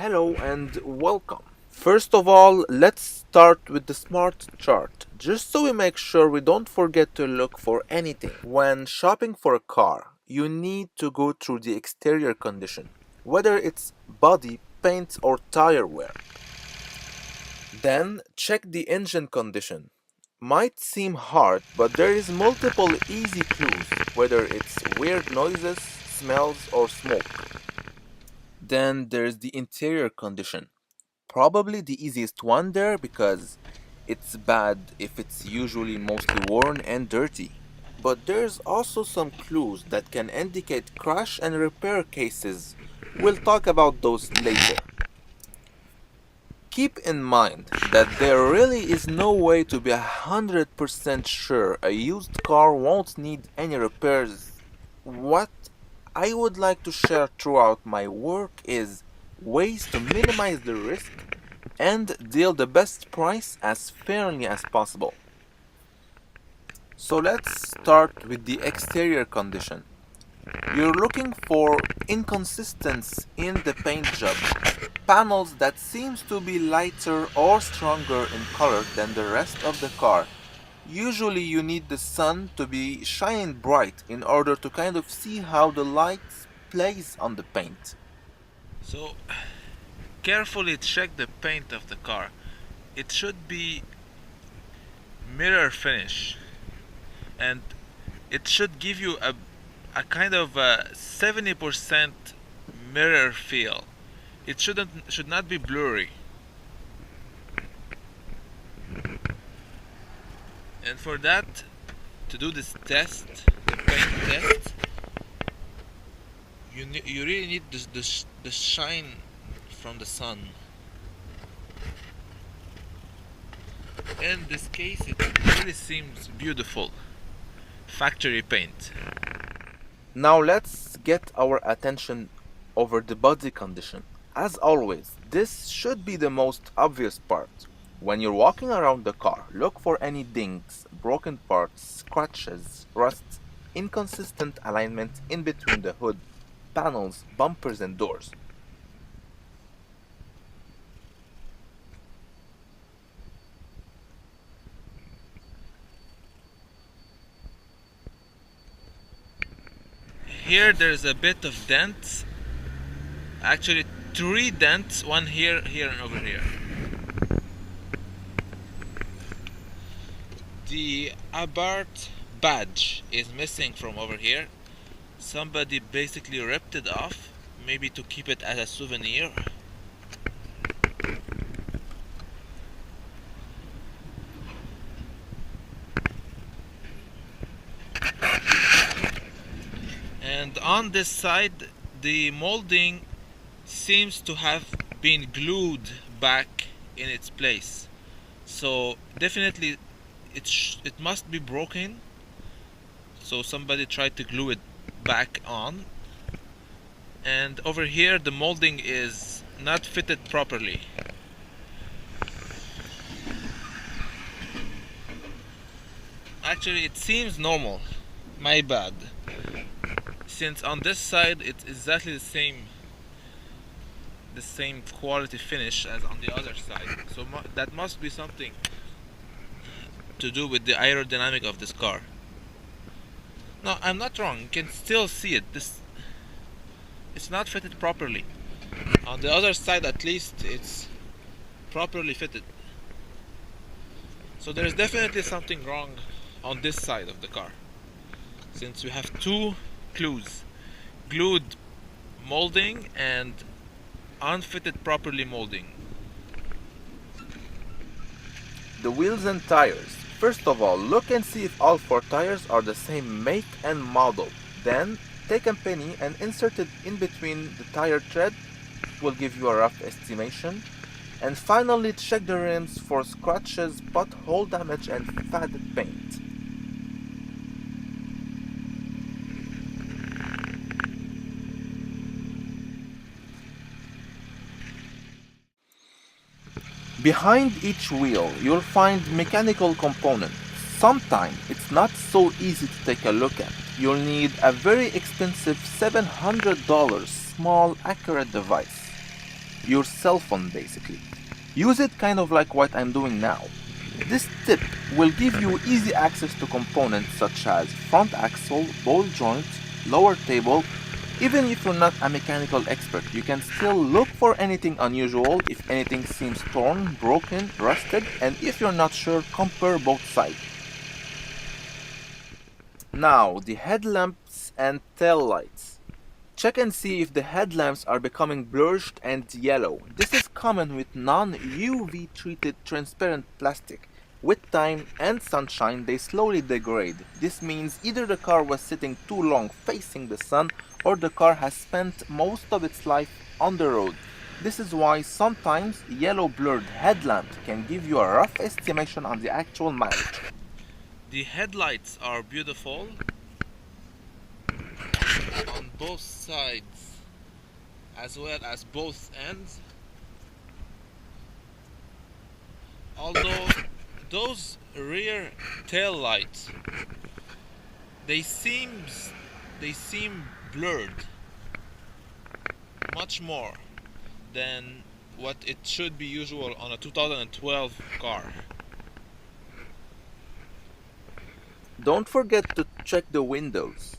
Hello and welcome. First of all, let's start with the smart chart, just so we make sure we don't forget to look for anything. When shopping for a car, you need to go through the exterior condition, whether it's body, paint or tire wear. Then check the engine condition. Might seem hard, but there is multiple easy clues, whether it's weird noises, smells or smoke. Then there's the interior condition. Probably the easiest one there because it's bad if it's usually mostly worn and dirty. But there's also some clues that can indicate crash and repair cases. We'll talk about those later. Keep in mind that there really is no way to be 100% sure a used car won't need any repairs. What I would like to share throughout my work is ways to minimize the risk and deal the best price as fairly as possible. So let's start with the exterior condition. You're looking for inconsistency in the paint job, panels that seems to be lighter or stronger in color than the rest of the car. Usually you need the sun to be shining bright in order to kind of see how the light plays on the paint. So carefully check the paint of the car. It should be mirror finish and it should give you a kind of a 70% mirror feel. It should not be blurry. And for that, to do this test, the paint test, you really need the shine from the sun. In this case, it really seems beautiful. Factory paint. Now let's get our attention over the body condition. As always, this should be the most obvious part. When you're walking around the car, look for any dings, broken parts, scratches, rust, inconsistent alignment in between the hood, panels, bumpers and doors. Here there's a bit of dents. Actually 3 dents, one here, here and over here. The Abarth badge is missing from over here. Somebody basically ripped it off, maybe to keep it as a souvenir. And on this side, the molding seems to have been glued back in its place. So definitely it must be broken. So somebody tried to glue it back on. And over here the molding is not fitted properly. Actually it seems normal. My bad. Since on this side it's exactly the same quality finish as on the other side, so that must be something to do with the aerodynamic of this car. No, I'm not wrong, you can still see it. It's not fitted properly. On the other side at least it's properly fitted. So there's definitely something wrong on this side of the car, since we have 2 clues: glued molding and unfitted properly molding. The wheels and tires. First of all, look and see if all 4 tires are the same make and model. Then take a penny and insert it in between the tire tread. It will give you a rough estimation. And finally check the rims for scratches, pothole damage and faded paint. Behind each wheel, you'll find mechanical components. Sometimes it's not so easy to take a look at. You'll need a very expensive $700 small accurate device. your cell phone basically. Use it kind of like what I'm doing now. This tip will give you easy access to components such as front axle, ball joint, lower table. Even if you're not a mechanical expert, you can still look for anything unusual if anything seems torn, broken, rusted, and if you're not sure, compare both sides. Now, the headlamps and tail lights. Check and see if the headlamps are becoming blurred and yellow. This is common with non-UV treated transparent plastic. With time and sunshine, they slowly degrade. This means either the car was sitting too long facing the sun or the car has spent most of its life on the road. This is why sometimes yellow blurred headlamp can give you a rough estimation on the actual mileage. The headlights are beautiful on both sides as well as both ends. Although those rear tail lights they seem blurred much more than what it should be usual on a 2012 car. Don't forget to check the windows.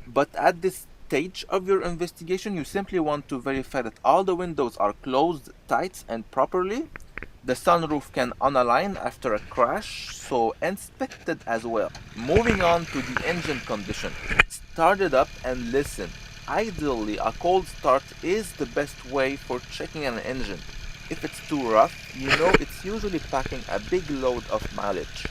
But at this stage of your investigation, you simply want to verify that all the windows are closed tight and properly. The sunroof can unalign after a crash, so inspect it as well. Moving on to the engine condition. Start it up and listen. Ideally, a cold start is the best way for checking an engine. If it's too rough, you know it's usually packing a big load of mileage.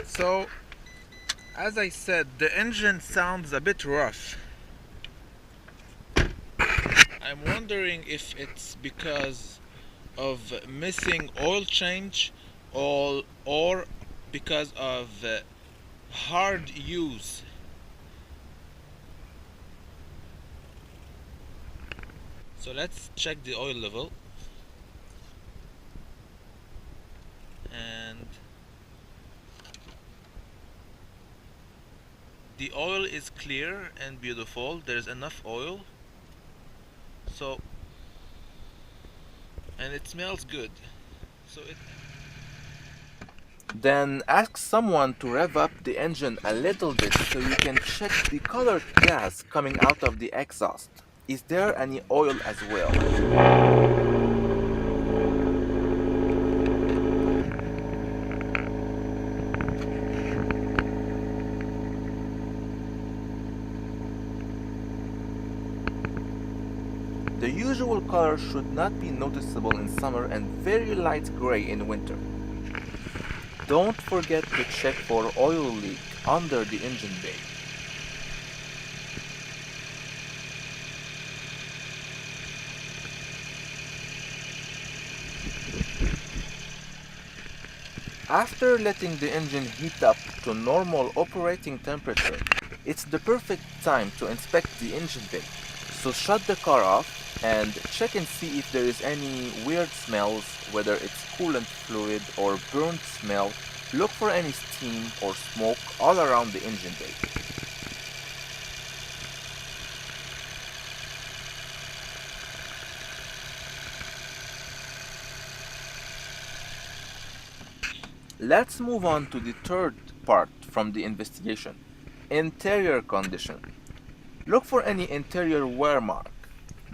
So, as I said, the engine sounds a bit rough. I'm wondering if it's because of missing oil change or because of hard use. So let's check the oil level. And the oil is clear and beautiful. There's enough oil. So, and it smells good. So it Then ask someone to rev up the engine a little bit so you can check the colored gas coming out of the exhaust. Is there any oil as well? The usual color should not be noticeable in summer and very light gray in winter. Don't forget to check for oil leak under the engine bay. After letting the engine heat up to normal operating temperature, it's the perfect time to inspect the engine bay. So shut the car off and check and see if there is any weird smells, whether it's coolant fluid or burnt smell. Look for any steam or smoke all around the engine bay. Let's move on to the third part from the investigation. Interior condition. Look for any interior wear mark.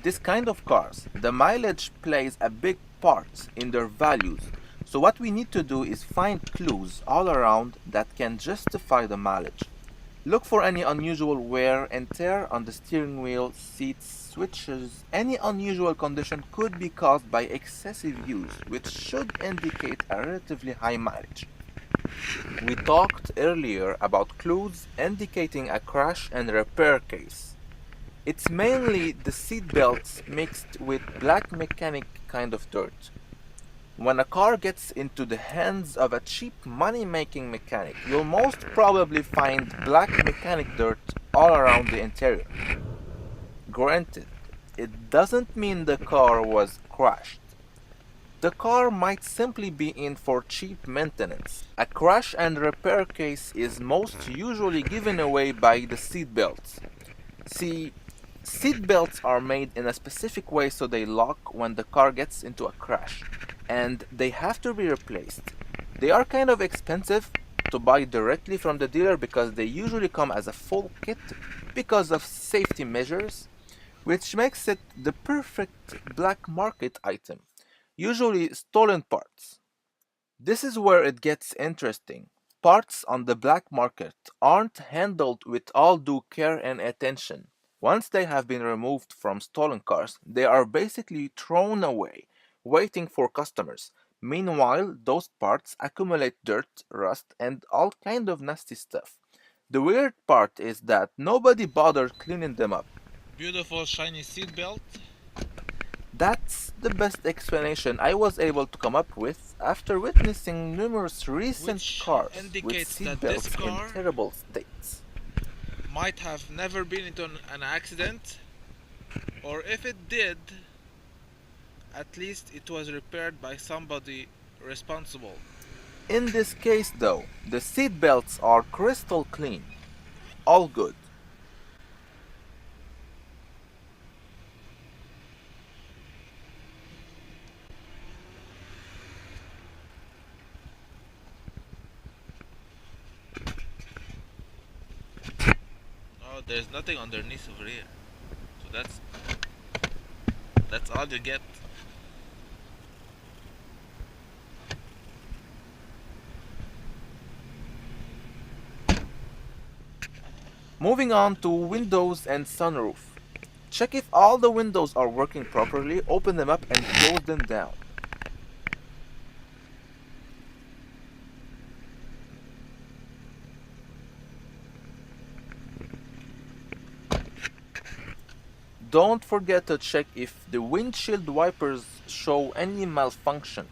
This kind of cars, the mileage plays a big part in their values. So what we need to do is find clues all around that can justify the mileage. Look for any unusual wear and tear on the steering wheel, seats, switches. Any unusual condition could be caused by excessive use, which should indicate a relatively high mileage. We talked earlier about clues indicating a crash and repair case. It's mainly the seat belts mixed with black mechanic kind of dirt. When a car gets into the hands of a cheap money-making mechanic, you'll most probably find black mechanic dirt all around the interior. Granted, it doesn't mean the car was crashed. The car might simply be in for cheap maintenance. A crash and repair case is most usually given away by the seat belts. See, seat belts are made in a specific way so they lock when the car gets into a crash, and they have to be replaced. They are kind of expensive to buy directly from the dealer because they usually come as a full kit because of safety measures, which makes it the perfect black market item, usually stolen parts. This is where it gets interesting. Parts on the black market aren't handled with all due care and attention. Once they have been removed from stolen cars, they are basically thrown away, waiting for customers. Meanwhile, those parts accumulate dirt, rust, and all kind of nasty stuff. The weird part is that nobody bothered cleaning them up. Beautiful shiny seat belt, That's the best explanation I was able to come up with after witnessing numerous recent which cars with indicates that this seatbelts in car terrible states. might have never been into an accident, or if it did, at least it was repaired by somebody responsible. In this case though, the seatbelts are crystal clean. All good. Oh, there's nothing underneath over here. So that's all you get. Moving on to windows and sunroof. Check if all the windows are working properly, open them up and close them down. Don't forget to check if the windshield wipers show any malfunction.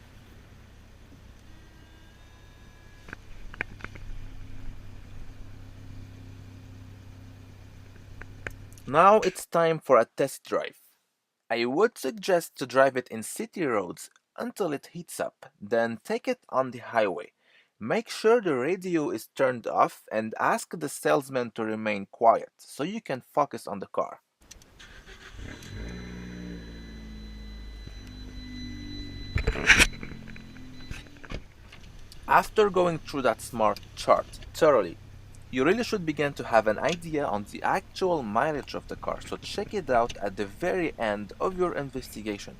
Now it's time for a test drive. I would suggest to drive it in city roads until it heats up, then take it on the highway. Make sure the radio is turned off and ask the salesman to remain quiet so you can focus on the car. After going through that smart chart thoroughly, you really should begin to have an idea on the actual mileage of the car, so check it out at the very end of your investigation.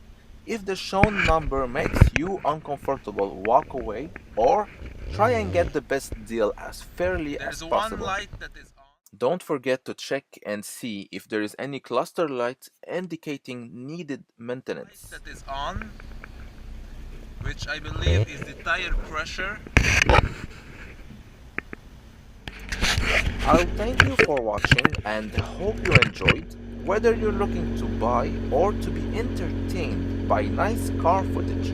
If the shown number makes you uncomfortable, walk away or try and get the best deal as fairly as There's one possible. light that is on. Don't forget to check and see if there is any cluster light indicating needed maintenance. Light that is on, which I believe is the tire pressure. I'll thank you for watching and hope you enjoyed. Whether you're looking to buy or to be entertained by nice car footage,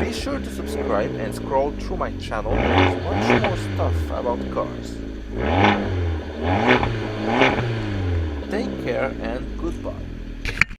be sure to subscribe and scroll through my channel. There's much more stuff about cars. Take care and goodbye.